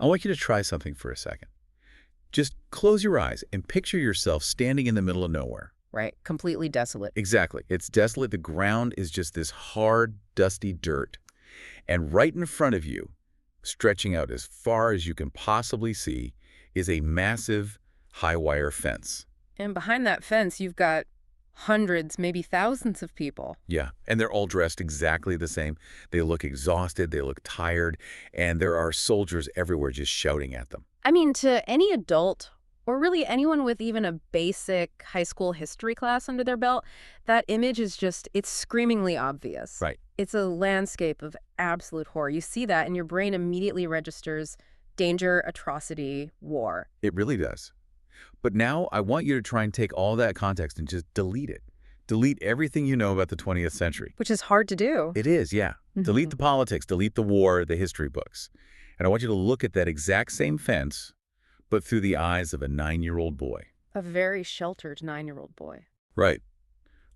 I want you to try something for a second. Just close your eyes and picture yourself standing in the middle of nowhere. Right. Completely desolate. Exactly. It's desolate. The ground is just this hard, dusty dirt. And right in front of you, stretching out as far as you can possibly see, is a massive high-wire fence. And behind that fence, you've got hundreds, maybe thousands of people. Yeah, and they're all dressed exactly the same. They look exhausted, they look tired, and there are soldiers everywhere just shouting at them. I mean, to any adult, or really anyone with even a basic high school history class under their belt, that image is just, it's screamingly obvious. Right. It's a landscape of absolute horror. You see that, and your brain immediately registers danger, atrocity, war. It really does. But now I want you to try and take all that context and just delete it. Delete everything you know about the 20th century. Which is hard to do. It is, yeah. Delete the politics, delete the war, the history books. And I want you to look at that exact same fence, but through the eyes of a 9-year-old boy. A very sheltered 9-year-old boy. Right.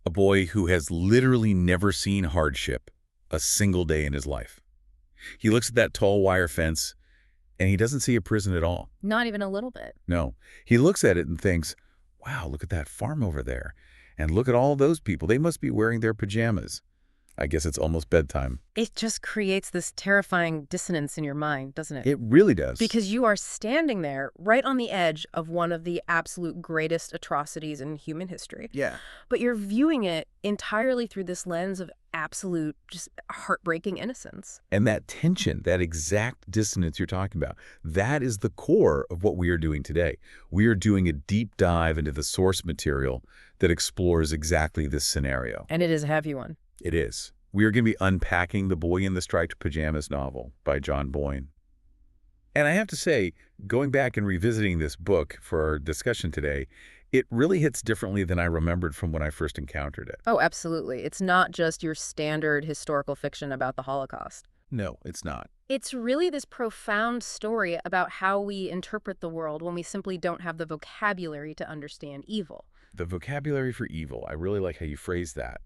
A boy who has literally never seen hardship a single day in his life. He looks at that tall wire fence, and he doesn't see a prison at all. Not even a little bit. No. He looks at it and thinks, wow, look at that farm over there. And look at all those people. They must be wearing their pajamas. I guess it's almost bedtime. It just creates this terrifying dissonance in your mind, doesn't it? It really does. Because you are standing there right on the edge of one of the absolute greatest atrocities in human history. Yeah. But you're viewing it entirely through this lens of absolute, just heartbreaking innocence. And that tension, that exact dissonance you're talking about, that is the core of what we are doing today. We are doing a deep dive into the source material that explores exactly this scenario. And it is a heavy one. It is. We are going to be unpacking The Boy in the Striped Pajamas novel by John Boyne. And I have to say, going back and revisiting this book for our discussion today, it really hits differently than I remembered from when I first encountered it. Oh, absolutely. It's not just your standard historical fiction about the Holocaust. No, it's not. It's really this profound story about how we interpret the world when we simply don't have the vocabulary to understand evil. The vocabulary for evil, I really like how you phrase that,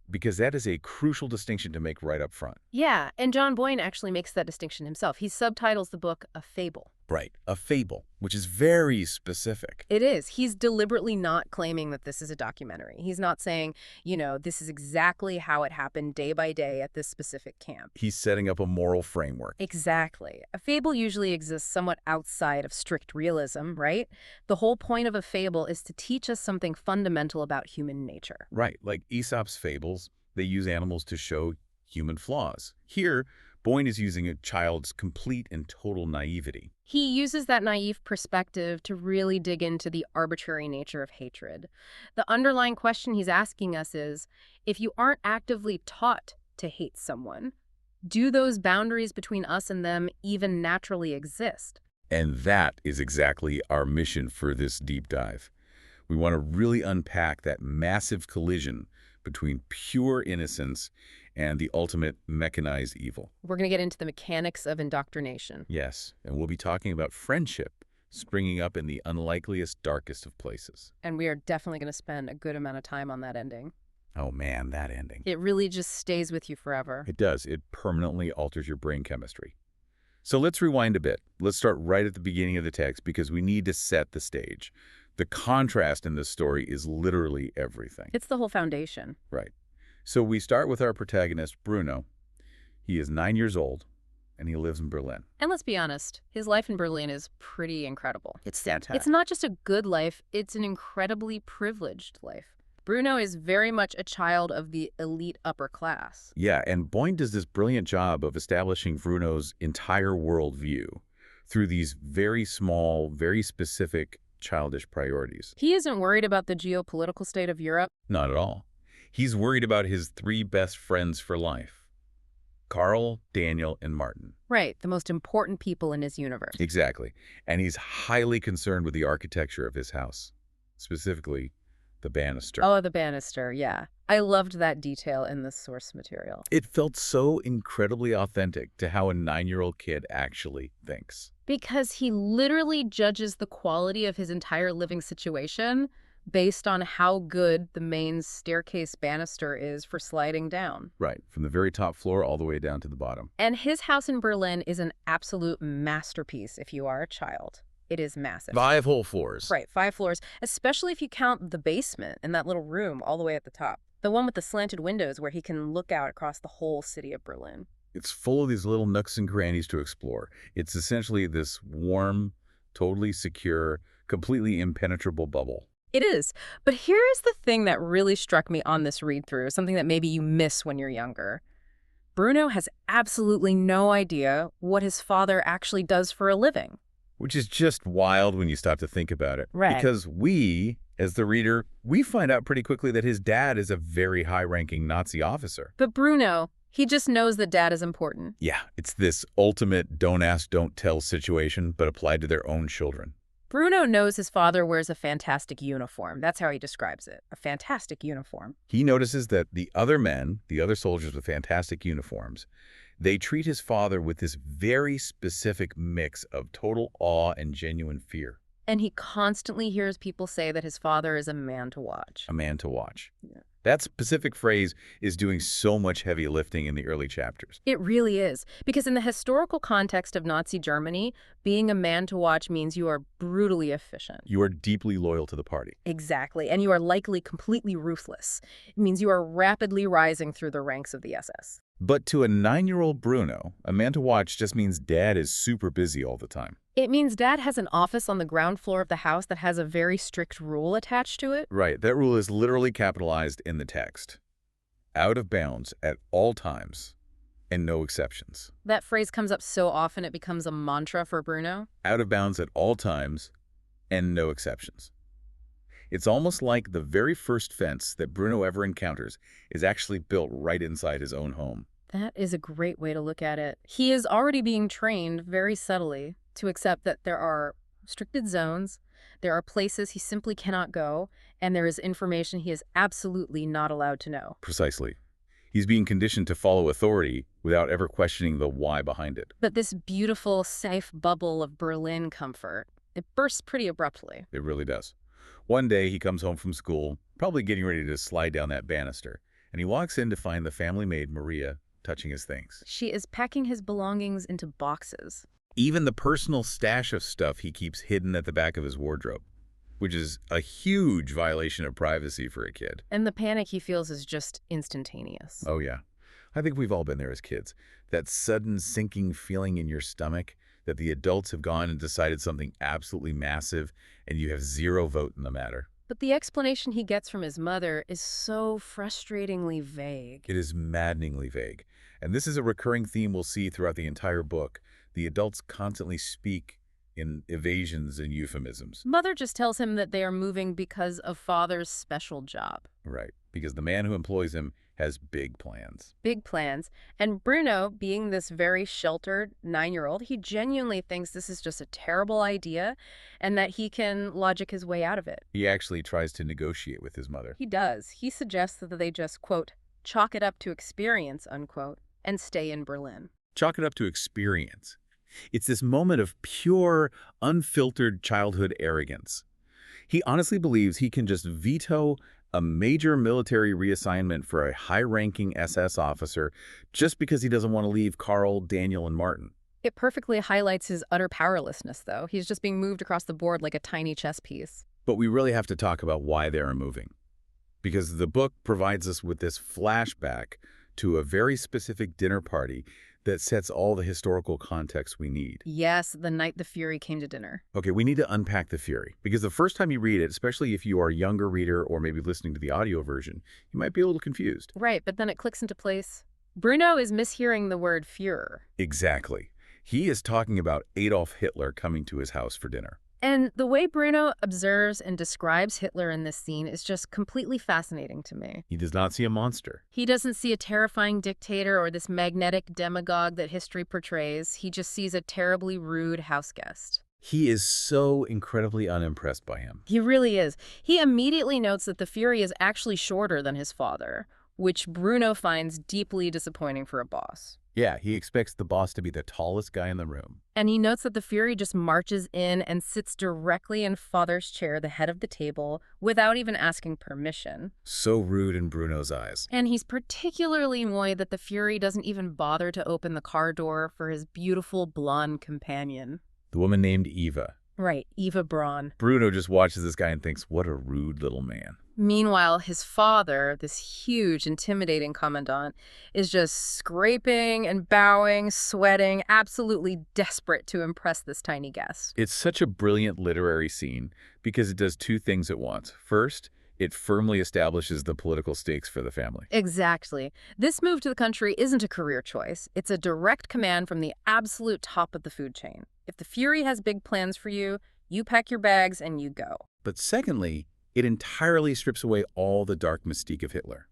because that is a crucial distinction to make right up front. Yeah, and John Boyne actually makes that distinction himself. He subtitles the book A Fable. Right, a fable, which is very specific. It is. He's deliberately not claiming that this is a documentary. He's not saying, you know, this is exactly how it happened day by day at this specific camp. He's setting up a moral framework. Exactly. A fable usually exists somewhat outside of strict realism, right? The whole point of a fable is to teach us something fundamental about human nature. Right, like Aesop's fables, they use animals to show human flaws. Here, Boyne is using a child's complete and total naivety. He uses that naive perspective to really dig into the arbitrary nature of hatred. The underlying question he's asking us is, if you aren't actively taught to hate someone, do those boundaries between us and them even naturally exist? And that is exactly our mission for this deep dive. We want to really unpack that massive collision between pure innocence and the ultimate mechanized evil. We're going to get into the mechanics of indoctrination. Yes, and we'll be talking about friendship springing up in the unlikeliest, darkest of places. And we are definitely going to spend a good amount of time on that ending. Oh man, that ending. It really just stays with you forever. It does. It permanently alters your brain chemistry. So let's rewind a bit. Let's start right at the beginning of the text because we need to set the stage. The contrast in this story is literally everything. It's the whole foundation. Right. So we start with our protagonist, Bruno. He is 9 years old, and he lives in Berlin. And let's be honest, his life in Berlin is pretty incredible. It's that time. It's not just a good life, it's an incredibly privileged life. Bruno is very much a child of the elite upper class. Yeah, and Boyne does this brilliant job of establishing Bruno's entire worldview through these very small, very specific, childish priorities. He isn't worried about the geopolitical state of Europe. Not at all. He's worried about his 3 best friends for life. Carl, Daniel, and Martin. Right, the most important people in his universe. Exactly. And he's highly concerned with the architecture of his house, specifically the banister. Oh, the banister, yeah. I loved that detail in the source material. It felt so incredibly authentic to how a 9-year-old kid actually thinks. Because he literally judges the quality of his entire living situation based on how good the main staircase banister is for sliding down. Right, from the very top floor all the way down to the bottom. And his house in Berlin is an absolute masterpiece if you are a child. It is massive. 5 whole floors. Right, 5 floors, especially if you count the basement and that little room all the way at the top. The one with the slanted windows where he can look out across the whole city of Berlin. It's full of these little nooks and crannies to explore. It's essentially this warm, totally secure, completely impenetrable bubble. It is. But here's the thing that really struck me on this read-through, something that maybe you miss when you're younger. Bruno has absolutely no idea what his father actually does for a living. Which is just wild when you stop to think about it. Right. Because we, as the reader, we find out pretty quickly that his dad is a very high-ranking Nazi officer. But Bruno, he just knows that dad is important. Yeah, it's this ultimate don't ask, don't tell situation, but applied to their own children. Bruno knows his father wears a fantastic uniform. That's how he describes it, a fantastic uniform. He notices that the other men, the other soldiers with fantastic uniforms, they treat his father with this very specific mix of total awe and genuine fear. And he constantly hears people say that his father is a man to watch. A man to watch. Yeah. That specific phrase is doing so much heavy lifting in the early chapters. It really is. Because in the historical context of Nazi Germany, being a man to watch means you are brutally efficient. You are deeply loyal to the party. Exactly. And you are likely completely ruthless. It means you are rapidly rising through the ranks of the SS. But to a 9-year-old Bruno, a man to watch just means dad is super busy all the time. It means dad has an office on the ground floor of the house that has a very strict rule attached to it. Right, that rule is literally capitalized in the text. Out of bounds at all times, and no exceptions. That phrase comes up so often it becomes a mantra for Bruno. Out of bounds at all times, and no exceptions. It's almost like the very first fence that Bruno ever encounters is actually built right inside his own home. That is a great way to look at it. He is already being trained very subtly to accept that there are restricted zones, there are places he simply cannot go, and there is information he is absolutely not allowed to know. Precisely. He's being conditioned to follow authority without ever questioning the why behind it. But this beautiful, safe bubble of Berlin comfort, it bursts pretty abruptly. It really does. One day he comes home from school, probably getting ready to slide down that banister, and he walks in to find the family maid, Maria, touching his things. She is packing his belongings into boxes. Even the personal stash of stuff he keeps hidden at the back of his wardrobe, which is a huge violation of privacy for a kid. And the panic he feels is just instantaneous. Oh, yeah. I think we've all been there as kids. That sudden sinking feeling in your stomach that the adults have gone and decided something absolutely massive and you have zero vote in the matter. But the explanation he gets from his mother is so frustratingly vague. It is maddeningly vague. And this is a recurring theme we'll see throughout the entire book. The adults constantly speak in evasions and euphemisms. Mother just tells him that they are moving because of father's special job. Right, because the man who employs him has big plans. Big plans. And Bruno, being this very sheltered 9-year-old, he genuinely thinks this is just a terrible idea and that he can logic his way out of it. He actually tries to negotiate with his mother. He does. He suggests that they just, quote, chalk it up to experience, unquote, and stay in Berlin. Chalk it up to experience. It's this moment of pure, unfiltered childhood arrogance. He honestly believes he can just veto a major military reassignment for a high-ranking SS officer just because he doesn't want to leave Carl, Daniel, and Martin. It perfectly highlights his utter powerlessness, though. He's just being moved across the board like a tiny chess piece. But we really have to talk about why they are moving. Because the book provides us with this flashback to a very specific dinner party that sets all the historical context we need. Yes, the night the Fury came to dinner. Okay, we need to unpack the Fury, because the first time you read it, especially if you are a younger reader or maybe listening to the audio version, you might be a little confused. Right, but then it clicks into place. Bruno is mishearing the word Führer. Exactly. He is talking about Adolf Hitler coming to his house for dinner. And the way Bruno observes and describes Hitler in this scene is just completely fascinating to me. He does not see a monster. He doesn't see a terrifying dictator or this magnetic demagogue that history portrays. He just sees a terribly rude houseguest. He is so incredibly unimpressed by him. He really is. He immediately notes that the Fury is actually shorter than his father, which Bruno finds deeply disappointing for a boss. Yeah, he expects the boss to be the tallest guy in the room. And he notes that the Fury just marches in and sits directly in Father's chair, the head of the table, without even asking permission. So rude in Bruno's eyes. And he's particularly annoyed that the Fury doesn't even bother to open the car door for his beautiful blonde companion. The woman named Eva. Right, Eva Braun. Bruno just watches this guy and thinks, what a rude little man. Meanwhile, his father, this huge, intimidating commandant, is just scraping and bowing, sweating, absolutely desperate to impress this tiny guest. It's such a brilliant literary scene because it does two things at once. First, it firmly establishes the political stakes for the family. Exactly. This move to the country isn't a career choice. It's a direct command from the absolute top of the food chain. If the Fury has big plans for you, you pack your bags and you go. But secondly, it entirely strips away all the dark mystique of Hitler.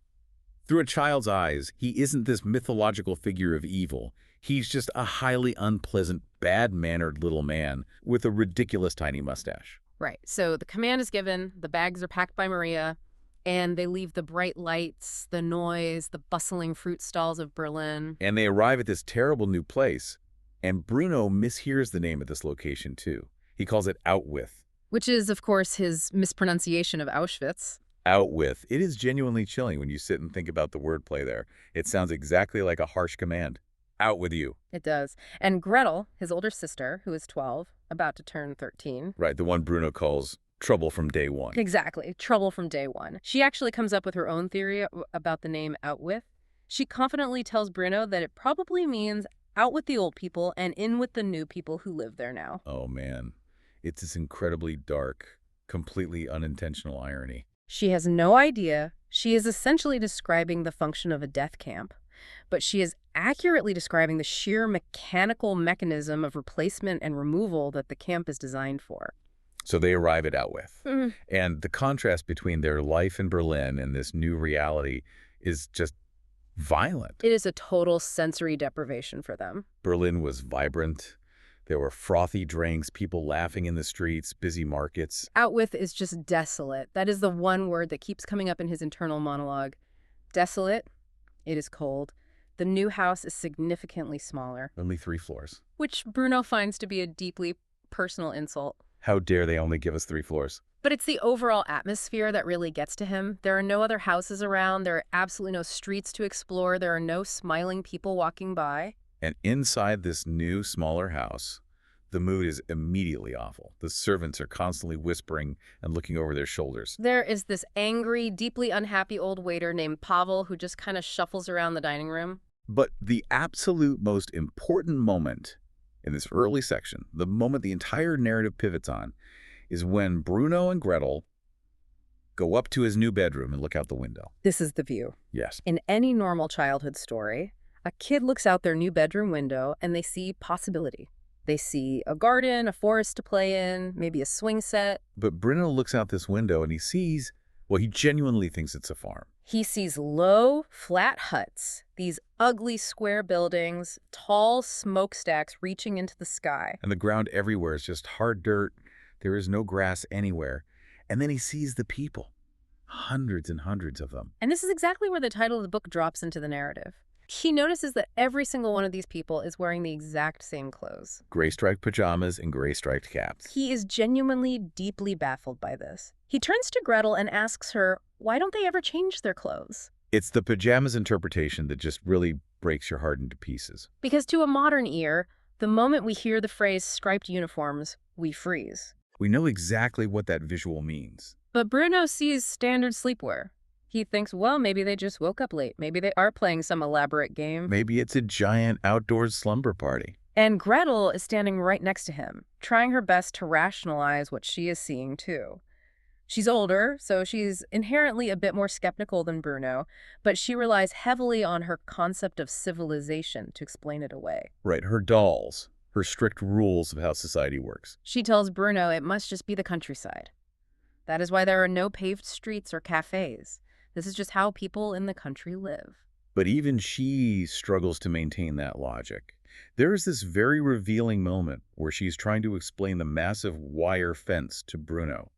Through a child's eyes, he isn't this mythological figure of evil. He's just a highly unpleasant, bad-mannered little man with a ridiculous tiny mustache. Right. So the command is given, the bags are packed by Maria, and they leave the bright lights, the noise, the bustling fruit stalls of Berlin. And they arrive at this terrible new place, and Bruno mishears the name of this location too. He calls it Out With. Which is, of course, his mispronunciation of Auschwitz. Out With. It is genuinely chilling when you sit and think about the wordplay there. It sounds exactly like a harsh command. Out with you. It does. And Gretel, his older sister, who is 12, about to turn 13. Right, the one Bruno calls trouble from day one. Exactly. Trouble from day one. She actually comes up with her own theory about the name Out With. She confidently tells Bruno that it probably means out with the old people and in with the new people who live there now. Oh, man. It's this incredibly dark, completely unintentional irony. She has no idea. She is essentially describing the function of a death camp, but she is accurately describing the sheer mechanical mechanism of replacement and removal that the camp is designed for. So they arrive at Out With. Mm. And the contrast between their life in Berlin and this new reality is just violent. It is a total sensory deprivation for them. Berlin was vibrant. There were frothy drinks, people laughing in the streets, busy markets. Out With is just desolate. That is the one word that keeps coming up in his internal monologue. Desolate. It is cold. The new house is significantly smaller. Only 3 floors. Which Bruno finds to be a deeply personal insult. How dare they only give us 3 floors? But it's the overall atmosphere that really gets to him. There are no other houses around. There are absolutely no streets to explore. There are no smiling people walking by. And inside this new, smaller house, the mood is immediately awful. The servants are constantly whispering and looking over their shoulders. There is this angry, deeply unhappy old waiter named Pavel who just kind of shuffles around the dining room. But the absolute most important moment in this early section, the moment the entire narrative pivots on, is when Bruno and Gretel go up to his new bedroom and look out the window. This is the view. Yes. In any normal childhood story, a kid looks out their new bedroom window and they see possibility. They see a garden, a forest to play in, maybe a swing set. But Bruno looks out this window and he sees, well, he genuinely thinks it's a farm. He sees low, flat huts, these ugly square buildings, tall smokestacks reaching into the sky. And the ground everywhere is just hard dirt. There is no grass anywhere. And then he sees the people, hundreds and hundreds of them. And this is exactly where the title of the book drops into the narrative. He notices that every single one of these people is wearing the exact same clothes. Gray striped pajamas and gray striped caps. He is genuinely deeply baffled by this. He turns to Gretel and asks her, why don't they ever change their clothes? It's the pajamas interpretation that just really breaks your heart into pieces. Because to a modern ear, the moment we hear the phrase striped uniforms, we freeze. We know exactly what that visual means. But Bruno sees standard sleepwear. He thinks, well, maybe they just woke up late. Maybe they are playing some elaborate game. Maybe it's a giant outdoors slumber party. And Gretel is standing right next to him, trying her best to rationalize what she is seeing too. She's older, so she's inherently a bit more skeptical than Bruno, but she relies heavily on her concept of civilization to explain it away. Right, her dolls, her strict rules of how society works. She tells Bruno it must just be the countryside. That is why there are no paved streets or cafes. This is just how people in the country live. But even she struggles to maintain that logic. There is this very revealing moment where she's trying to explain the massive wire fence to Bruno.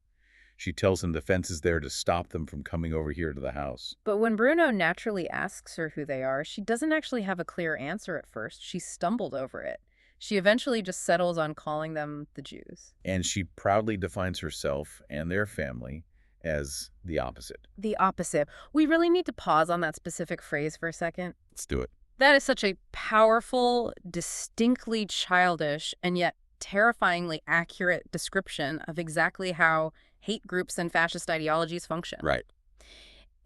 She tells him the fence is there to stop them from coming over here to the house. But when Bruno naturally asks her who they are, she doesn't actually have a clear answer at first. She stumbled over it. She eventually just settles on calling them the Jews. And she proudly defines herself and their family as the opposite. The opposite. We really need to pause on that specific phrase for a second. Let's do it. That is such a powerful, distinctly childish, and yet terrifyingly accurate description of exactly how hate groups and fascist ideologies function. Right.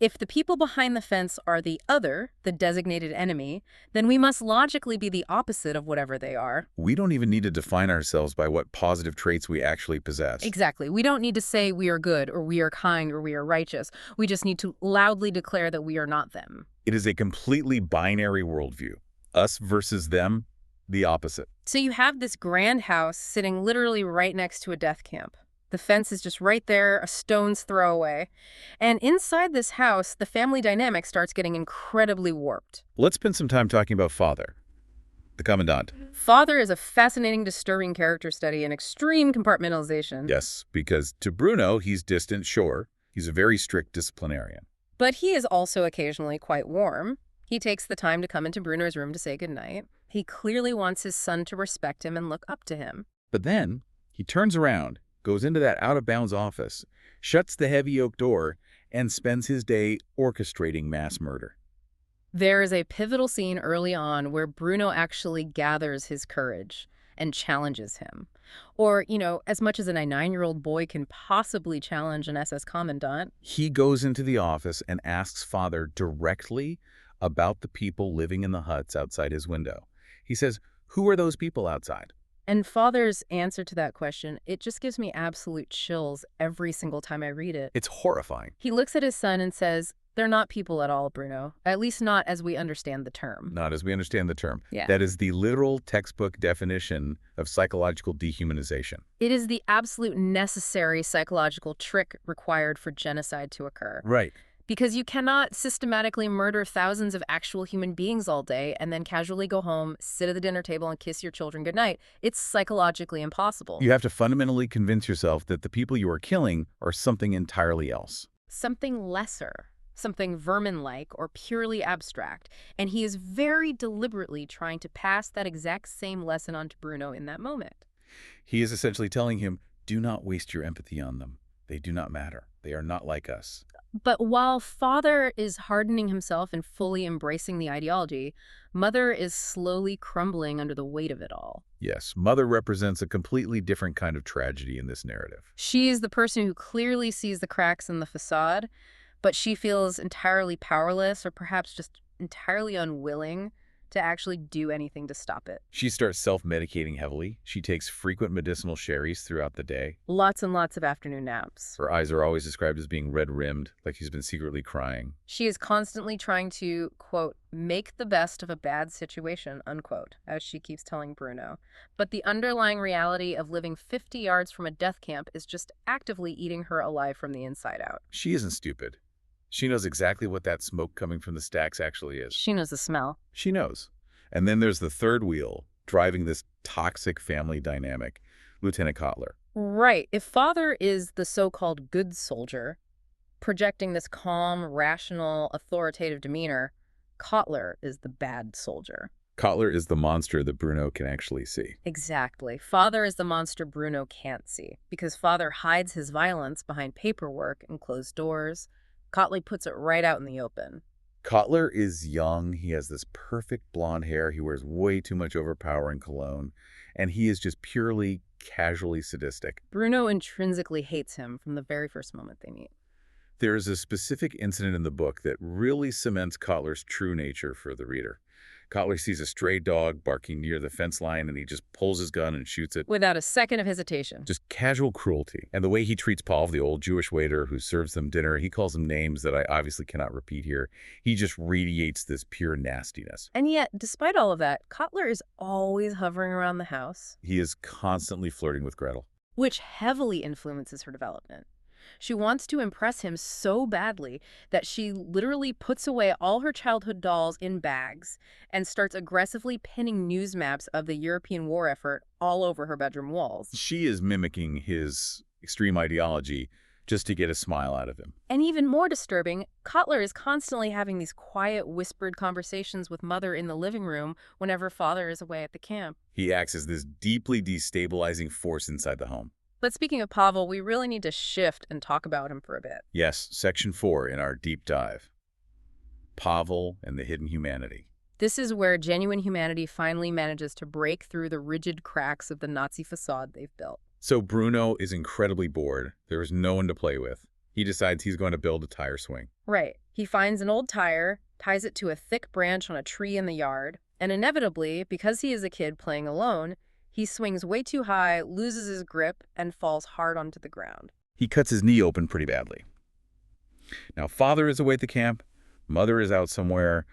If the people behind the fence are the other, the designated enemy, then we must logically be the opposite of whatever they are. We don't even need to define ourselves by what positive traits we actually possess. Exactly. We don't need to say we are good or we are kind or we are righteous. We just need to loudly declare that we are not them. It is a completely binary worldview. Us versus them, the opposite. So you have this grand house sitting literally right next to a death camp. The fence is just right there, a stone's throw away. And inside this house, the family dynamic starts getting incredibly warped. Let's spend some time talking about Father, the commandant. Father is a fascinating, disturbing character study in extreme compartmentalization. Yes, because to Bruno, he's distant, sure. He's a very strict disciplinarian. But he is also occasionally quite warm. He takes the time to come into Bruno's room to say goodnight. He clearly wants his son to respect him and look up to him. But then he turns around, goes into that out-of-bounds office, shuts the heavy oak door, and spends his day orchestrating mass murder. There is a pivotal scene early on where Bruno actually gathers his courage and challenges him. Or, as much as a 9-year-old boy can possibly challenge an SS commandant. He goes into the office and asks Father directly about the people living in the huts outside his window. He says, "Who are those people outside?" And Father's answer to that question, it just gives me absolute chills every single time I read it. It's horrifying. He looks at his son and says, "They're not people at all, Bruno. At least not as we understand the term." Not as we understand the term. Yeah. That is the literal textbook definition of psychological dehumanization. It is the absolute necessary psychological trick required for genocide to occur. Right. Because you cannot systematically murder thousands of actual human beings all day and then casually go home, sit at the dinner table, and kiss your children goodnight. It's psychologically impossible. You have to fundamentally convince yourself that the people you are killing are something entirely else. Something lesser, something vermin-like or purely abstract. And he is very deliberately trying to pass that exact same lesson on to Bruno in that moment. He is essentially telling him, do not waste your empathy on them. They do not matter. They are not like us. But while Father is hardening himself and fully embracing the ideology, Mother is slowly crumbling under the weight of it all. Yes, Mother represents a completely different kind of tragedy in this narrative. She is the person who clearly sees the cracks in the facade, but she feels entirely powerless or perhaps just entirely unwilling to actually do anything to stop it. She starts self-medicating heavily. She takes frequent medicinal sherries throughout the day. Lots and lots of afternoon naps. Her eyes are always described as being red-rimmed, like she's been secretly crying. She is constantly trying to, quote, make the best of a bad situation, unquote, as she keeps telling Bruno. But the underlying reality of living 50 yards from a death camp is just actively eating her alive from the inside out. She isn't stupid. She knows exactly what that smoke coming from the stacks actually is. She knows the smell. She knows. And then there's the third wheel, driving this toxic family dynamic, Lieutenant Kotler. Right. If Father is the so-called good soldier, projecting this calm, rational, authoritative demeanor, Kotler is the bad soldier. Kotler is the monster that Bruno can actually see. Exactly. Father is the monster Bruno can't see, because Father hides his violence behind paperwork and closed doors. Kotler puts it right out in the open. Kotler is young. He has this perfect blonde hair. He wears way too much overpowering cologne. And he is just purely, casually sadistic. Bruno intrinsically hates him from the very first moment they meet. There is a specific incident in the book that really cements Kotler's true nature for the reader. Kotler sees a stray dog barking near the fence line, and he just pulls his gun and shoots it. Without a second of hesitation. Just casual cruelty. And the way he treats Paul, the old Jewish waiter who serves them dinner, he calls them names that I obviously cannot repeat here. He just radiates this pure nastiness. And yet, despite all of that, Kotler is always hovering around the house. He is constantly flirting with Gretel. Which heavily influences her development. She wants to impress him so badly that she literally puts away all her childhood dolls in bags and starts aggressively pinning news maps of the European war effort all over her bedroom walls. She is mimicking his extreme ideology just to get a smile out of him. And even more disturbing, Cutler is constantly having these quiet, whispered conversations with Mother in the living room whenever Father is away at the camp. He acts as this deeply destabilizing force inside the home. But speaking of Pavel, we really need to shift and talk about him for a bit. Yes, Section 4 in our deep dive. Pavel and the hidden humanity. This is where genuine humanity finally manages to break through the rigid cracks of the Nazi facade they've built. So Bruno is incredibly bored. There is no one to play with. He decides he's going to build a tire swing. Right. He finds an old tire, ties it to a thick branch on a tree in the yard, and inevitably, because he is a kid playing alone, he swings way too high, loses his grip, and falls hard onto the ground. He cuts his knee open pretty badly. Now, Father is away at the camp. Mother is out somewhere.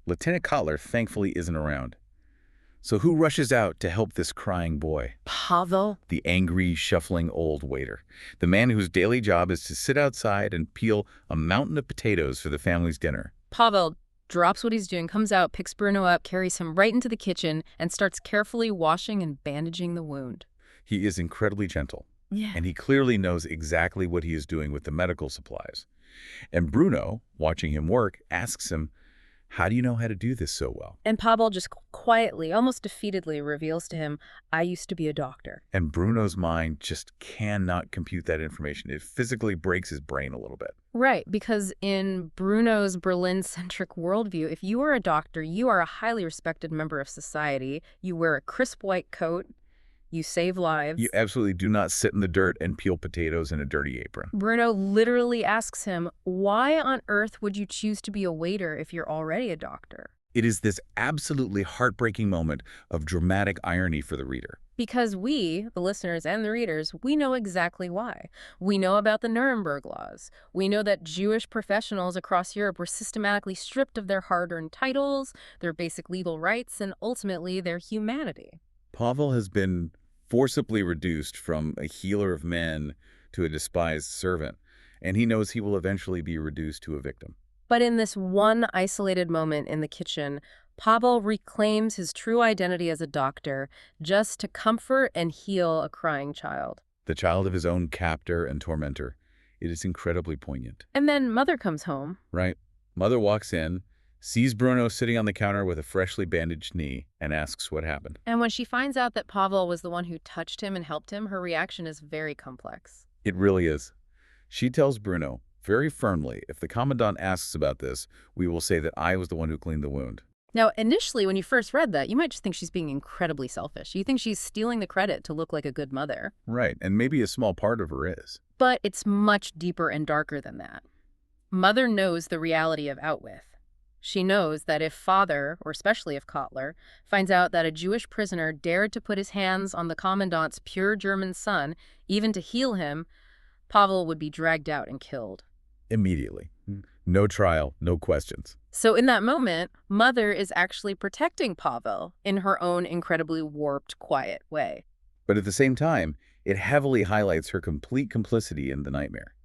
Lieutenant Cutler, thankfully, isn't around. So who rushes out to help this crying boy? Pavel? The angry, shuffling old waiter. The man whose daily job is to sit outside and peel a mountain of potatoes for the family's dinner. Pavel drops what he's doing, comes out, picks Bruno up, carries him right into the kitchen, and starts carefully washing and bandaging the wound. He is incredibly gentle. Yeah. And he clearly knows exactly what he is doing with the medical supplies. And Bruno, watching him work, asks him, "How do you know how to do this so well?" And Pavel just quietly, almost defeatedly, reveals to him, "I used to be a doctor." And Bruno's mind just cannot compute that information. It physically breaks his brain a little bit. Right, because in Bruno's Berlin-centric worldview, if you are a doctor, you are a highly respected member of society. You wear a crisp white coat. You save lives. You absolutely do not sit in the dirt and peel potatoes in a dirty apron. Bruno literally asks him, why on earth would you choose to be a waiter if you're already a doctor? It is this absolutely heartbreaking moment of dramatic irony for the reader. Because we, the listeners and the readers, we know exactly why. We know about the Nuremberg laws. We know that Jewish professionals across Europe were systematically stripped of their hard-earned titles, their basic legal rights, and ultimately their humanity. Pavel has been forcibly reduced from a healer of men to a despised servant, and he knows he will eventually be reduced to a victim. But in this one isolated moment in the kitchen, Pavel reclaims his true identity as a doctor just to comfort and heal a crying child. The child of his own captor and tormentor. It is incredibly poignant. And then Mother comes home. Right. Mother walks in, sees Bruno sitting on the counter with a freshly bandaged knee, and asks what happened. And when she finds out that Pavel was the one who touched him and helped him, her reaction is very complex. It really is. She tells Bruno, very firmly, if the commandant asks about this, we will say that I was the one who cleaned the wound. Now, initially, when you first read that, you might just think she's being incredibly selfish. You think she's stealing the credit to look like a good mother. Right, and maybe a small part of her is. But it's much deeper and darker than that. Mother knows the reality of Outwith. She knows that if Father, or especially if Cutler, finds out that a Jewish prisoner dared to put his hands on the commandant's pure German son, even to heal him, Pavel would be dragged out and killed. Immediately. No trial, no questions. So in that moment, Mother is actually protecting Pavel in her own incredibly warped, quiet way. But at the same time, it heavily highlights her complete complicity in the nightmare.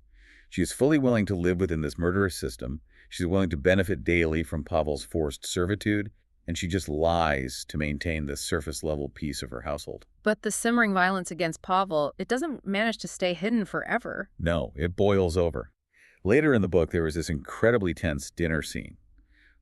She is fully willing to live within this murderous system. She's willing to benefit daily from Pavel's forced servitude, and she just lies to maintain the surface-level peace of her household. But the simmering violence against Pavel, it doesn't manage to stay hidden forever. No, it boils over. Later in the book, there is this incredibly tense dinner scene.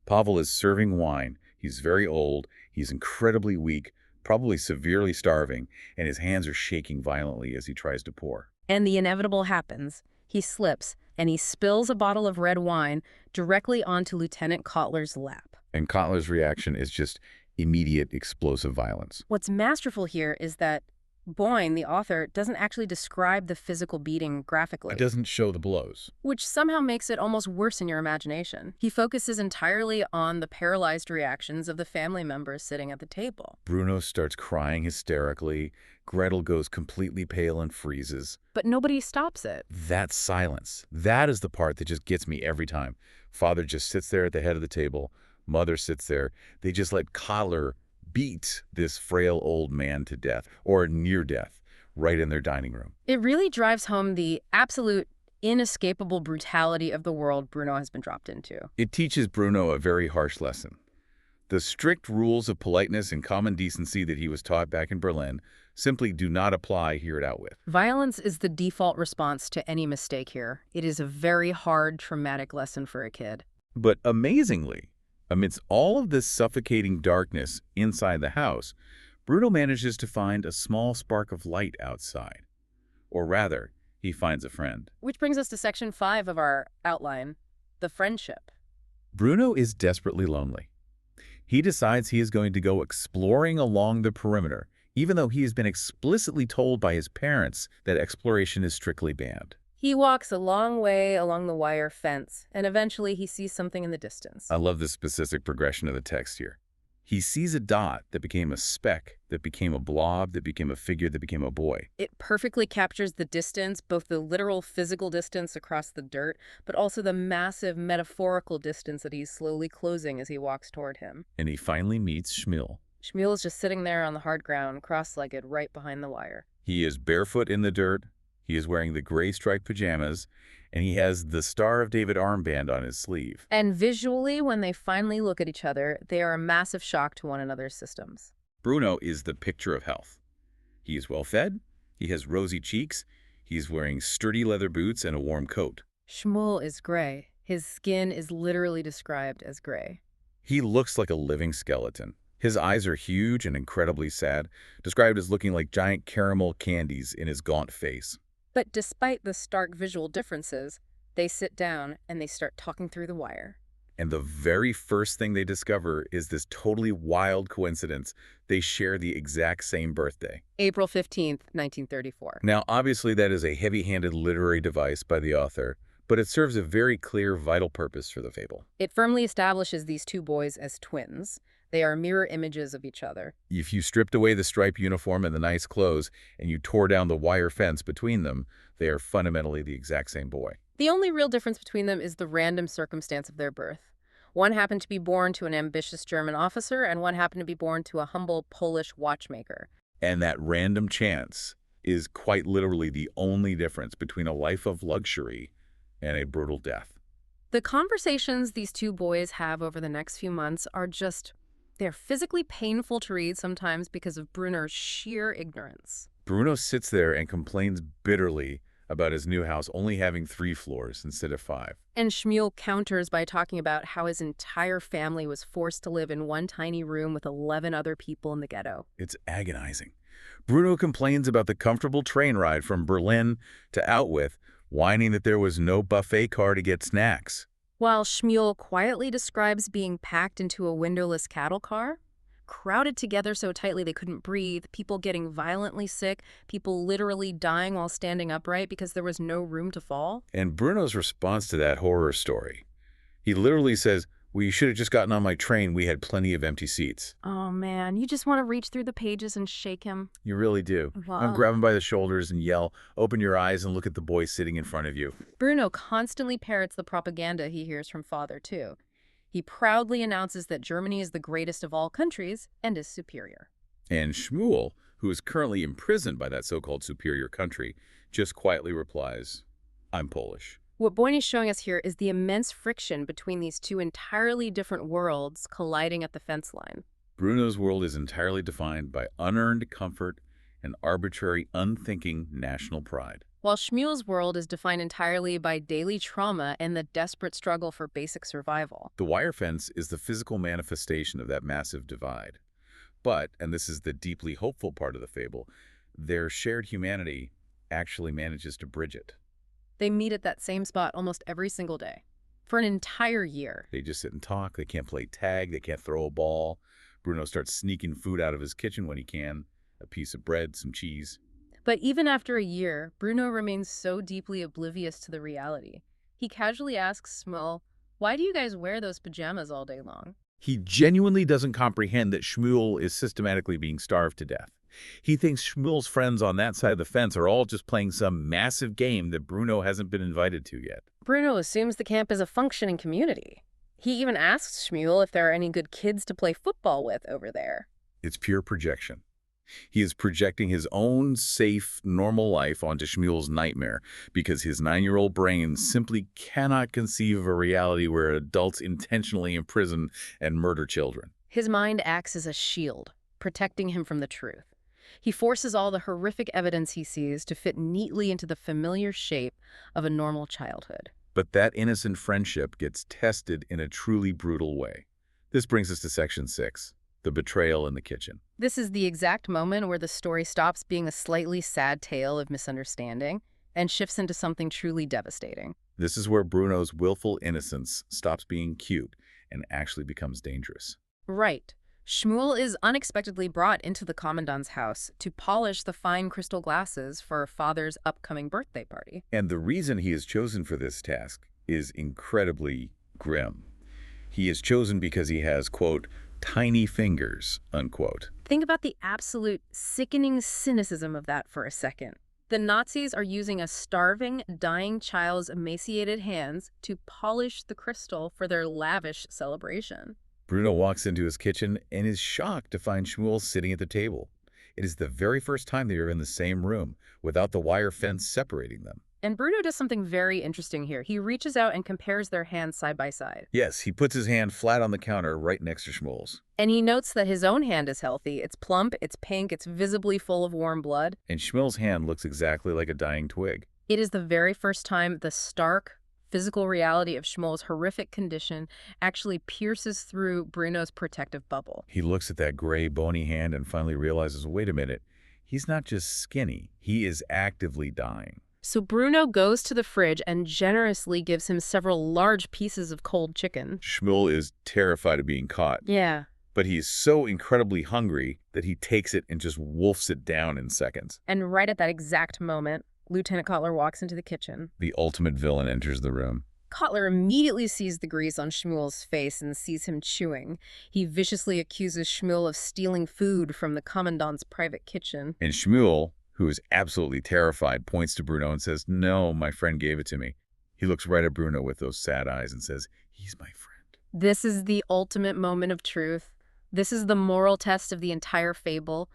Pavel is serving wine. He's very old. He's incredibly weak, probably severely starving, and his hands are shaking violently as he tries to pour. And the inevitable happens. He slips, and he spills a bottle of red wine directly onto Lieutenant Cutler's lap. And Cutler's reaction is just immediate explosive violence. What's masterful here is that Boyne, the author, doesn't actually describe the physical beating graphically. It doesn't show the blows. Which somehow makes it almost worse in your imagination. He focuses entirely on the paralyzed reactions of the family members sitting at the table. Bruno starts crying hysterically. Gretel goes completely pale and freezes. But nobody stops it. That silence, that is the part that just gets me every time. Father just sits there at the head of the table. Mother sits there. They just let Cutler beat this frail old man to death, or near death, right in their dining room. It really drives home the absolute inescapable brutality of the world Bruno has been dropped into. It teaches Bruno a very harsh lesson. The strict rules of politeness and common decency that he was taught back in Berlin simply do not apply here at Outwith. Violence is the default response to any mistake here. It is a very hard, traumatic lesson for a kid. But amazingly, amidst all of this suffocating darkness inside the house, Bruno manages to find a small spark of light outside. Or rather, he finds a friend. Which brings us to section 5 of our outline, the friendship. Bruno is desperately lonely. He decides he is going to go exploring along the perimeter, even though he has been explicitly told by his parents that exploration is strictly banned. He walks a long way along the wire fence, and eventually he sees something in the distance. I love the specific progression of the text here. He sees a dot that became a speck, that became a blob, that became a figure, that became a boy. It perfectly captures the distance, both the literal physical distance across the dirt, but also the massive metaphorical distance that he's slowly closing as he walks toward him. And he finally meets Shmuel. Shmuel is just sitting there on the hard ground, cross-legged, right behind the wire. He is barefoot in the dirt, he is wearing the gray striped pajamas, and he has the Star of David armband on his sleeve. And visually, when they finally look at each other, they are a massive shock to one another's systems. Bruno is the picture of health. He is well-fed, he has rosy cheeks, he's wearing sturdy leather boots and a warm coat. Shmuel is gray. His skin is literally described as gray. He looks like a living skeleton. His eyes are huge and incredibly sad, described as looking like giant caramel candies in his gaunt face. But despite the stark visual differences, they sit down and they start talking through the wire. And the very first thing they discover is this totally wild coincidence. They share the exact same birthday. April 15th, 1934. Now, obviously, that is a heavy-handed literary device by the author, but it serves a very clear, vital purpose for the fable. It firmly establishes these two boys as twins. They are mirror images of each other. If you stripped away the striped uniform and the nice clothes, and you tore down the wire fence between them, they are fundamentally the exact same boy. The only real difference between them is the random circumstance of their birth. One happened to be born to an ambitious German officer, and one happened to be born to a humble Polish watchmaker. And that random chance is quite literally the only difference between a life of luxury and a brutal death. The conversations these two boys have over the next few months are they're physically painful to read sometimes because of Bruno's sheer ignorance. Bruno sits there and complains bitterly about his new house only having 3 floors instead of 5. And Shmuel counters by talking about how his entire family was forced to live in one tiny room with 11 other people in the ghetto. It's agonizing. Bruno complains about the comfortable train ride from Berlin to Outwith, whining that there was no buffet car to get snacks. While Shmuel quietly describes being packed into a windowless cattle car, crowded together so tightly they couldn't breathe, people getting violently sick, people literally dying while standing upright because there was no room to fall. And Bruno's response to that horror story, he literally says, "Well, you should have just gotten on my train. We had plenty of empty seats." Oh man, you just want to reach through the pages and shake him. You really do. Wow. I'll grab him by the shoulders and yell, "Open your eyes and look at the boy sitting in front of you." Bruno constantly parrots the propaganda he hears from father too. He proudly announces that Germany is the greatest of all countries and is superior. And Shmuel, who is currently imprisoned by that so-called superior country, just quietly replies, "I'm Polish." What Boyne is showing us here is the immense friction between these two entirely different worlds colliding at the fence line. Bruno's world is entirely defined by unearned comfort and arbitrary, unthinking national pride. While Shmuel's world is defined entirely by daily trauma and the desperate struggle for basic survival. The wire fence is the physical manifestation of that massive divide. But, and this is the deeply hopeful part of the fable, their shared humanity actually manages to bridge it. They meet at that same spot almost every single day. For an entire year. They just sit and talk. They can't play tag. They can't throw a ball. Bruno starts sneaking food out of his kitchen when he can. A piece of bread, some cheese. But even after a year, Bruno remains so deeply oblivious to the reality. He casually asks Shmuel, "Why do you guys wear those pajamas all day long?" He genuinely doesn't comprehend that Shmuel is systematically being starved to death. He thinks Shmuel's friends on that side of the fence are all just playing some massive game that Bruno hasn't been invited to yet. Bruno assumes the camp is a functioning community. He even asks Shmuel if there are any good kids to play football with over there. It's pure projection. He is projecting his own safe, normal life onto Shmuel's nightmare because his 9-year-old brain simply cannot conceive of a reality where adults intentionally imprison and murder children. His mind acts as a shield, protecting him from the truth. He forces all the horrific evidence he sees to fit neatly into the familiar shape of a normal childhood. But that innocent friendship gets tested in a truly brutal way. This brings us to Section 6, the betrayal in the kitchen. This is the exact moment where the story stops being a slightly sad tale of misunderstanding and shifts into something truly devastating. This is where Bruno's willful innocence stops being cute and actually becomes dangerous. Right. Shmuel is unexpectedly brought into the commandant's house to polish the fine crystal glasses for father's upcoming birthday party. And the reason he is chosen for this task is incredibly grim. He is chosen because he has, quote, tiny fingers, unquote. Think about the absolute sickening cynicism of that for a second. The Nazis are using a starving, dying child's emaciated hands to polish the crystal for their lavish celebration. Bruno walks into his kitchen and is shocked to find Shmuel sitting at the table. It is the very first time they are in the same room, without the wire fence separating them. And Bruno does something very interesting here. He reaches out and compares their hands side by side. Yes, he puts his hand flat on the counter right next to Shmuel's. And he notes that his own hand is healthy. It's plump, it's pink, it's visibly full of warm blood. And Shmuel's hand looks exactly like a dying twig. It is the very first time the stark, physical reality of Shmuel's horrific condition actually pierces through Bruno's protective bubble. He looks at that gray, bony hand and finally realizes, wait a minute, he's not just skinny, he is actively dying. So Bruno goes to the fridge and generously gives him several large pieces of cold chicken. Shmuel is terrified of being caught. Yeah. But he's so incredibly hungry that he takes it and just wolfs it down in seconds. And right at that exact moment, Lieutenant Cutler walks into the kitchen. The ultimate villain enters the room. Cutler immediately sees the grease on Shmuel's face and sees him chewing. He viciously accuses Shmuel of stealing food from the commandant's private kitchen. And Shmuel, who is absolutely terrified, points to Bruno and says, no, my friend gave it to me. He looks right at Bruno with those sad eyes and says, he's my friend. This is the ultimate moment of truth. This is the moral test of the entire fable.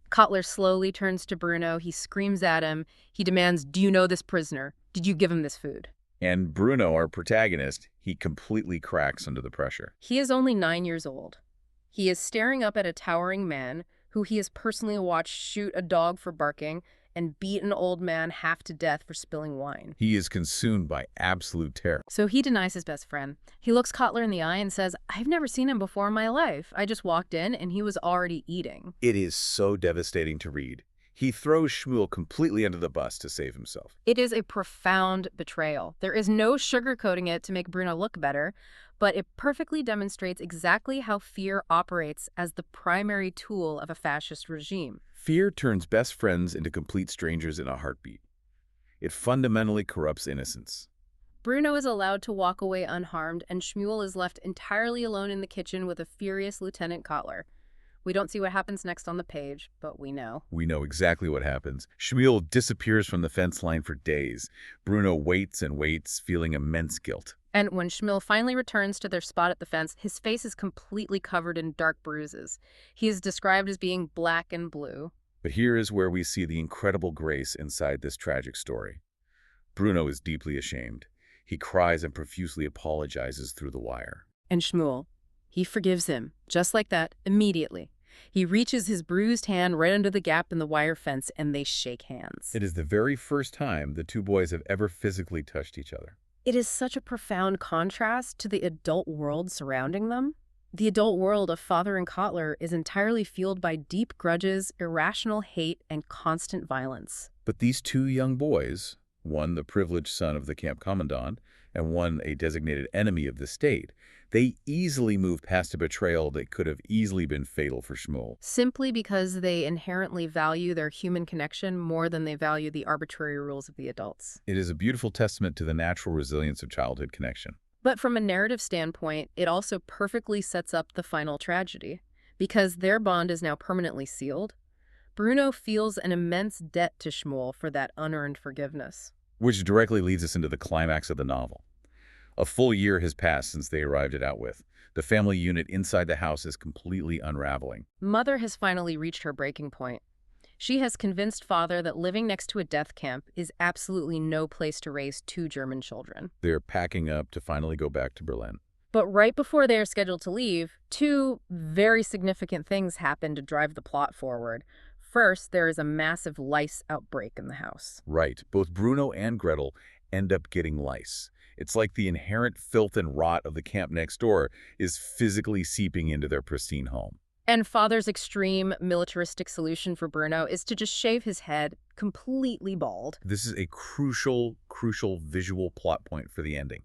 Cutler slowly turns to Bruno. He screams at him. He demands, do you know this prisoner? Did you give him this food? And Bruno, our protagonist, he completely cracks under the pressure. He is only 9 years old. He is staring up at a towering man who he has personally watched shoot a dog for barking and beat an old man half to death for spilling wine. He is consumed by absolute terror. So he denies his best friend. He looks Cutler in the eye and says, I've never seen him before in my life. I just walked in and he was already eating. It is so devastating to read. He throws Shmuel completely under the bus to save himself. It is a profound betrayal. There is no sugarcoating it to make Bruno look better, but it perfectly demonstrates exactly how fear operates as the primary tool of a fascist regime. Fear turns best friends into complete strangers in a heartbeat. It fundamentally corrupts innocence. Bruno is allowed to walk away unharmed, and Shmuel is left entirely alone in the kitchen with a furious Lieutenant Cutler. We don't see what happens next on the page, but we know. We know exactly what happens. Shmuel disappears from the fence line for days. Bruno waits and waits, feeling immense guilt. And when Shmuel finally returns to their spot at the fence, his face is completely covered in dark bruises. He is described as being black and blue. But here is where we see the incredible grace inside this tragic story. Bruno is deeply ashamed. He cries and profusely apologizes through the wire. And Shmuel, he forgives him, just like that, immediately. He reaches his bruised hand right under the gap in the wire fence, and they shake hands. It is the very first time the two boys have ever physically touched each other. It is such a profound contrast to the adult world surrounding them. The adult world of Father and Cutler is entirely fueled by deep grudges, irrational hate, and constant violence. But these two young boys, one the privileged son of the camp commandant, and one a designated enemy of the state, they easily move past a betrayal that could have easily been fatal for Shmuel. Simply because they inherently value their human connection more than they value the arbitrary rules of the adults. It is a beautiful testament to the natural resilience of childhood connection. But from a narrative standpoint, it also perfectly sets up the final tragedy. Because their bond is now permanently sealed, Bruno feels an immense debt to Shmuel for that unearned forgiveness. Which directly leads us into the climax of the novel. A full year has passed since they arrived at Outwith. The family unit inside the house is completely unraveling. Mother has finally reached her breaking point. She has convinced Father that living next to a death camp is absolutely no place to raise two German children. They're packing up to finally go back to Berlin. But right before they are scheduled to leave, two very significant things happen to drive the plot forward. First, there is a massive lice outbreak in the house. Right. Both Bruno and Gretel end up getting lice. It's like the inherent filth and rot of the camp next door is physically seeping into their pristine home. And Father's extreme militaristic solution for Bruno is to just shave his head completely bald. This is a crucial visual plot point for the ending.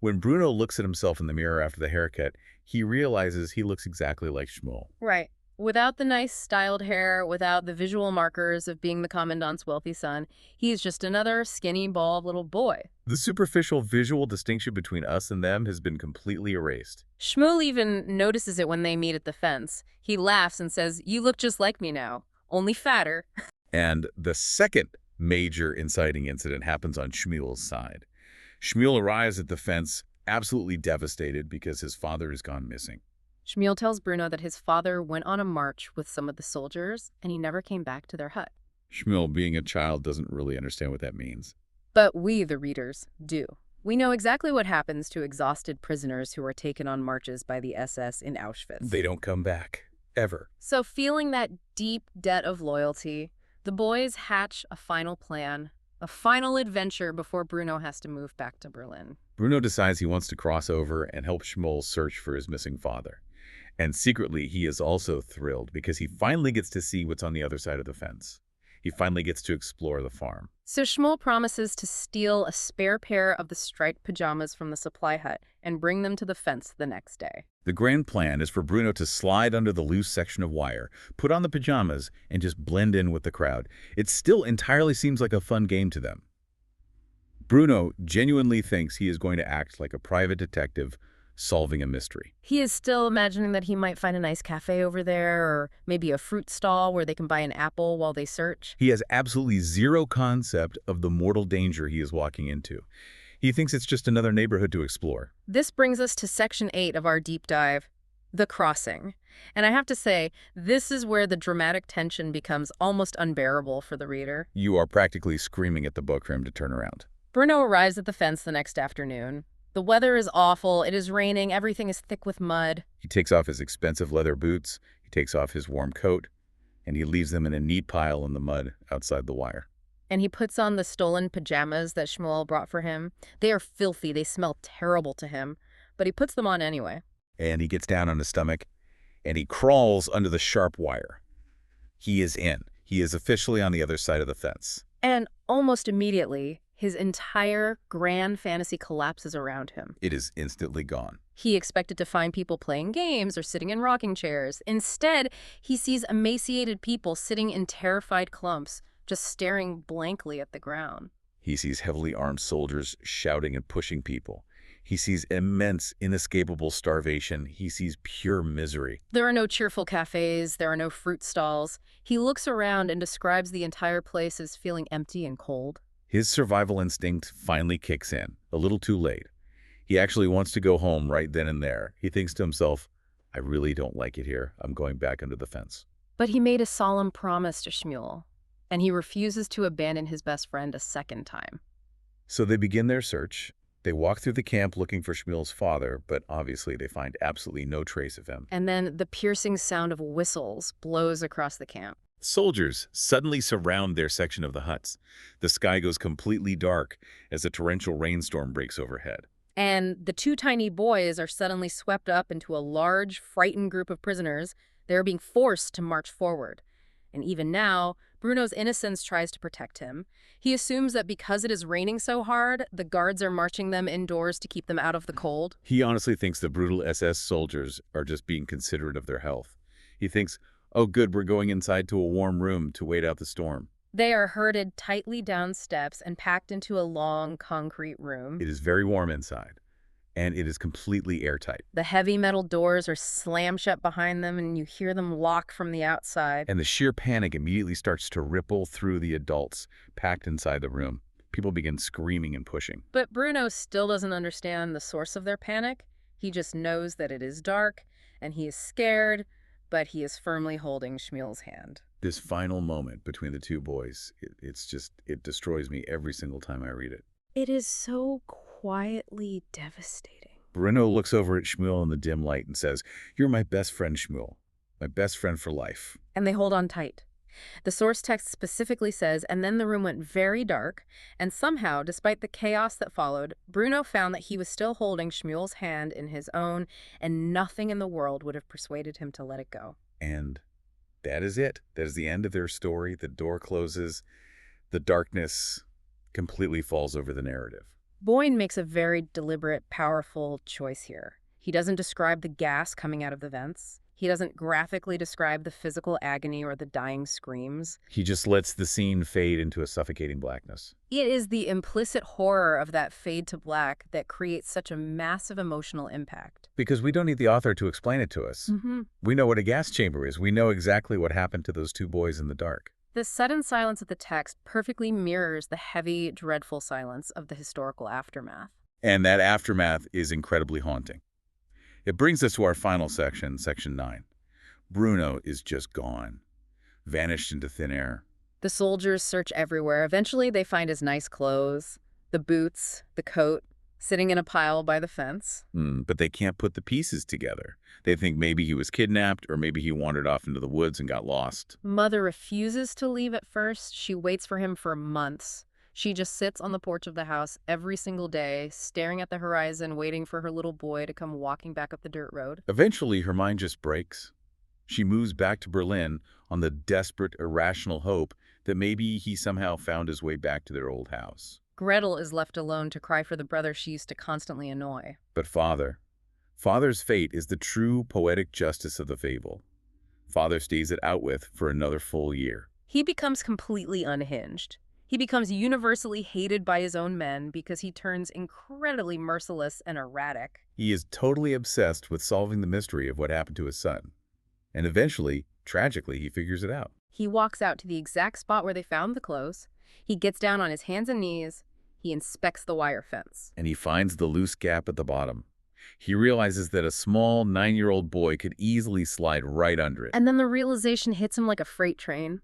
When Bruno looks at himself in the mirror after the haircut, he realizes he looks exactly like Shmuel. Right. Without the nice styled hair, without the visual markers of being the commandant's wealthy son, he's just another skinny, bald little boy. The superficial visual distinction between us and them has been completely erased. Shmuel even notices it when they meet at the fence. He laughs and says, "You look just like me now, only fatter." And the second major inciting incident happens on Shmuel's side. Shmuel arrives at the fence absolutely devastated because his father has gone missing. Shmuel tells Bruno that his father went on a march with some of the soldiers and he never came back to their hut. Shmuel, being a child, doesn't really understand what that means. But we, the readers, do. We know exactly what happens to exhausted prisoners who are taken on marches by the SS in Auschwitz. They don't come back, ever. So feeling that deep debt of loyalty, the boys hatch a final plan, a final adventure before Bruno has to move back to Berlin. Bruno decides he wants to cross over and help Shmuel search for his missing father. And secretly, he is also thrilled because he finally gets to see what's on the other side of the fence. He finally gets to explore the farm. So Shmuel promises to steal a spare pair of the striped pajamas from the supply hut and bring them to the fence the next day. The grand plan is for Bruno to slide under the loose section of wire, put on the pajamas, and just blend in with the crowd. It still entirely seems like a fun game to them. Bruno genuinely thinks he is going to act like a private detective solving a mystery. He is still imagining that he might find a nice cafe over there, or maybe a fruit stall where they can buy an apple while they search. He has absolutely zero concept of the mortal danger he is walking into. He thinks it's just another neighborhood to explore. This brings us to Section 8 of our deep dive, The Crossing. And I have to say, this is where the dramatic tension becomes almost unbearable for the reader. You are practically screaming at the book for him to turn around. Bruno arrives at the fence the next afternoon. The weather is awful, it is raining, everything is thick with mud. He takes off his expensive leather boots, he takes off his warm coat, and he leaves them in a neat pile in the mud outside the wire. And he puts on the stolen pajamas that Shmuel brought for him. They are filthy, they smell terrible to him, but he puts them on anyway. And he gets down on his stomach, and he crawls under the sharp wire. He is in. He is officially on the other side of the fence. And almost immediately, his entire grand fantasy collapses around him. It is instantly gone. He expected to find people playing games or sitting in rocking chairs. Instead, he sees emaciated people sitting in terrified clumps, just staring blankly at the ground. He sees heavily armed soldiers shouting and pushing people. He sees immense, inescapable starvation. He sees pure misery. There are no cheerful cafes. There are no fruit stalls. He looks around and describes the entire place as feeling empty and cold. His survival instinct finally kicks in, a little too late. He actually wants to go home right then and there. He thinks to himself, I really don't like it here. I'm going back under the fence. But he made a solemn promise to Shmuel, and he refuses to abandon his best friend a second time. So they begin their search. They walk through the camp looking for Shmuel's father, but obviously they find absolutely no trace of him. And then the piercing sound of whistles blows across the camp. Soldiers suddenly surround their section of the huts. The sky goes completely dark as a torrential rainstorm breaks overhead. And the two tiny boys are suddenly swept up into a large, frightened group of prisoners. They are being forced to march forward. And even now, Bruno's innocence tries to protect him. He assumes that because it is raining so hard, the guards are marching them indoors to keep them out of the cold. He honestly thinks the brutal SS soldiers are just being considerate of their health. He thinks, oh good, we're going inside to a warm room to wait out the storm. They are herded tightly down steps and packed into a long concrete room. It is very warm inside, and it is completely airtight. The heavy metal doors are slammed shut behind them, and you hear them lock from the outside. And the sheer panic immediately starts to ripple through the adults packed inside the room. People begin screaming and pushing. But Bruno still doesn't understand the source of their panic. He just knows that it is dark, and he is scared, but he is firmly holding Shmuel's hand. This final moment between the two boys, it destroys me every single time I read it. It is so quietly devastating. Bruno looks over at Shmuel in the dim light and says, you're my best friend, Shmuel. My best friend for life. And they hold on tight. The source text specifically says, and then the room went very dark, and somehow, despite the chaos that followed, Bruno found that he was still holding Shmuel's hand in his own, and nothing in the world would have persuaded him to let it go. And that is it. That is the end of their story. The door closes. The darkness completely falls over the narrative. Boyne makes a very deliberate, powerful choice here. He doesn't describe the gas coming out of the vents. He doesn't graphically describe the physical agony or the dying screams. He just lets the scene fade into a suffocating blackness. It is the implicit horror of that fade to black that creates such a massive emotional impact. Because we don't need the author to explain it to us. We know what a gas chamber is. We know exactly what happened to those two boys in the dark. The sudden silence of the text perfectly mirrors the heavy, dreadful silence of the historical aftermath. And that aftermath is incredibly haunting. It brings us to our final section, section 9. Bruno is just gone, vanished into thin air. The soldiers search everywhere. Eventually, they find his nice clothes, the boots, the coat, sitting in a pile by the fence. But they can't put the pieces together. They think maybe he was kidnapped, or maybe he wandered off into the woods and got lost. Mother refuses to leave at first. She waits for him for months. She just sits on the porch of the house every single day, staring at the horizon, waiting for her little boy to come walking back up the dirt road. Eventually, her mind just breaks. She moves back to Berlin on the desperate, irrational hope that maybe he somehow found his way back to their old house. Gretel is left alone to cry for the brother she used to constantly annoy. But Father's fate is the true poetic justice of the fable. Father stays it out with for another full year. He becomes completely unhinged. He becomes universally hated by his own men because he turns incredibly merciless and erratic. He is totally obsessed with solving the mystery of what happened to his son. And eventually, tragically, he figures it out. He walks out to the exact spot where they found the clothes. He gets down on his hands and knees. He inspects the wire fence. And he finds the loose gap at the bottom. He realizes that a small 9-year-old boy could easily slide right under it. And then the realization hits him like a freight train.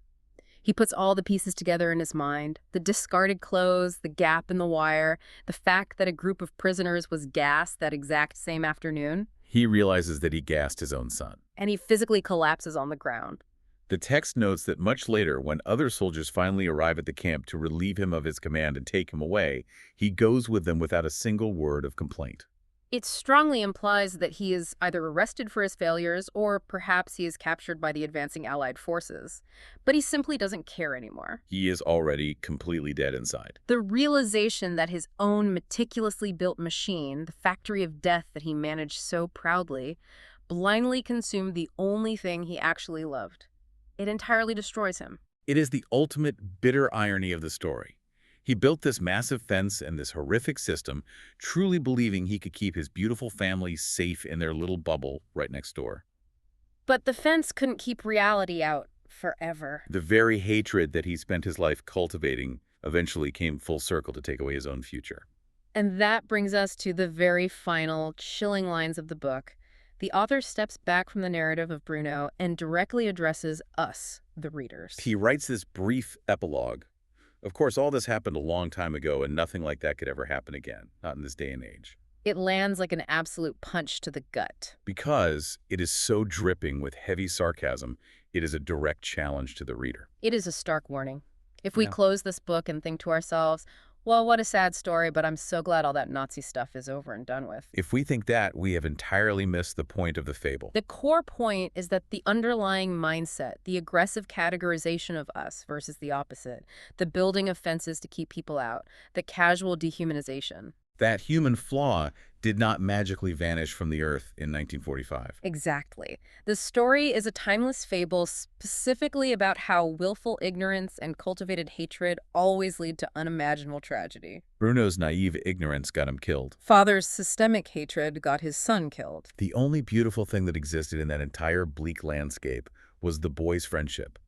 He puts all the pieces together in his mind. The discarded clothes, the gap in the wire, the fact that a group of prisoners was gassed that exact same afternoon. He realizes that he gassed his own son. And he physically collapses on the ground. The text notes that much later, when other soldiers finally arrive at the camp to relieve him of his command and take him away, he goes with them without a single word of complaint. It strongly implies that he is either arrested for his failures or perhaps he is captured by the advancing Allied forces. But he simply doesn't care anymore. He is already completely dead inside. The realization that his own meticulously built machine, the factory of death that he managed so proudly, blindly consumed the only thing he actually loved. It entirely destroys him. It is the ultimate bitter irony of the story. He built this massive fence and this horrific system, truly believing he could keep his beautiful family safe in their little bubble right next door. But the fence couldn't keep reality out forever. The very hatred that he spent his life cultivating eventually came full circle to take away his own future. And that brings us to the very final, chilling lines of the book. The author steps back from the narrative of Bruno and directly addresses us, the readers. He writes this brief epilogue. Of course, all this happened a long time ago, and nothing like that could ever happen again, not in this day and age. It lands like an absolute punch to the gut. Because it is so dripping with heavy sarcasm, it is a direct challenge to the reader. It is a stark warning. If we Yeah. close this book and think to ourselves, well, what a sad story, but I'm so glad all that Nazi stuff is over and done with. If we think that, we have entirely missed the point of the fable. The core point is that the underlying mindset, the aggressive categorization of us versus the opposite, the building of fences to keep people out, the casual dehumanization. That human flaw did not magically vanish from the earth in 1945. Exactly. The story is a timeless fable specifically about how willful ignorance and cultivated hatred always lead to unimaginable tragedy. Bruno's naive ignorance got him killed. Father's systemic hatred got his son killed. The only beautiful thing that existed in that entire bleak landscape was the boys' friendship.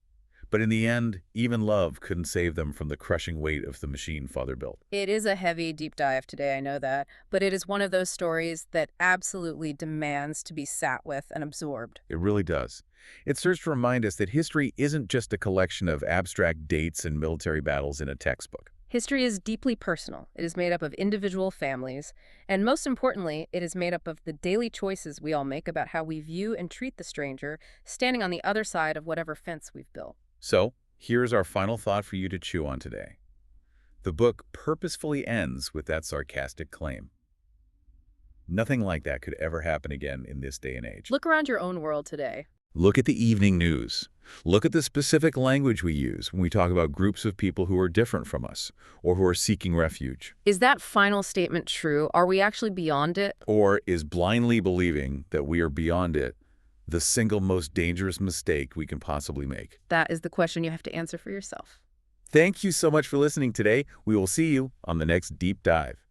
But in the end, even love couldn't save them from the crushing weight of the machine Father built. It is a heavy deep dive today, I know that, but it is one of those stories that absolutely demands to be sat with and absorbed. It really does. It serves to remind us that history isn't just a collection of abstract dates and military battles in a textbook. History is deeply personal. It is made up of individual families, and most importantly, it is made up of the daily choices we all make about how we view and treat the stranger standing on the other side of whatever fence we've built. So, here's our final thought for you to chew on today. The book purposefully ends with that sarcastic claim. Nothing like that could ever happen again in this day and age. Look around your own world today. Look at the evening news. Look at the specific language we use when we talk about groups of people who are different from us or who are seeking refuge. Is that final statement true? Are we actually beyond it? Or is blindly believing that we are beyond it the single most dangerous mistake we can possibly make? That is the question you have to answer for yourself. Thank you so much for listening today. We will see you on the next Deep Dive.